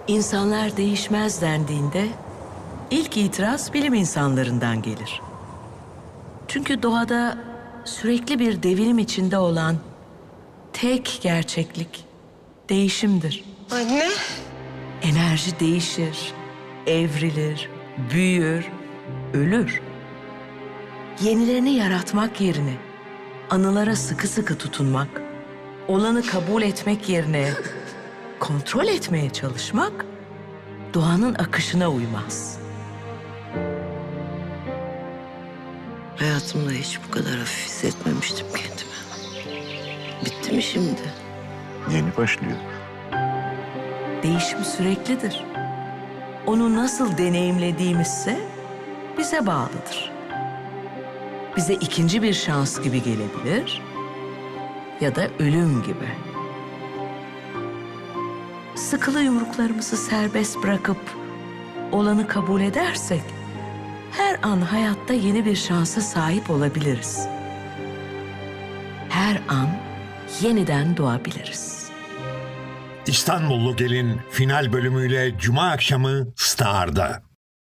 İnsanlar değişmez dendiğinde ilk itiraz bilim insanlarından gelir. Çünkü doğada sürekli bir devinim içinde olan tek gerçeklik değişimdir. Anne. Enerji değişir, evrilir, büyür, ölür. Yenilerini yaratmak yerine anılara sıkı sıkı tutunmak, olanı kabul etmek yerine kontrol etmeye çalışmak doğanın akışına uymaz. Hayatımda hiç bu kadar hafif hissetmemiştim kendimi. Bitti mi şimdi? Yeni başlıyor. Değişim süreklidir. Onu nasıl deneyimlediğimizse bize bağlıdır. Bize ikinci bir şans gibi gelebilir ya da ölüm gibi. Sıkılı yumruklarımızı serbest bırakıp olanı kabul edersek her an hayatta yeni bir şansa sahip olabiliriz. Her an yeniden doğabiliriz. İstanbullu Gelin final bölümüyle Cuma akşamı Star'da.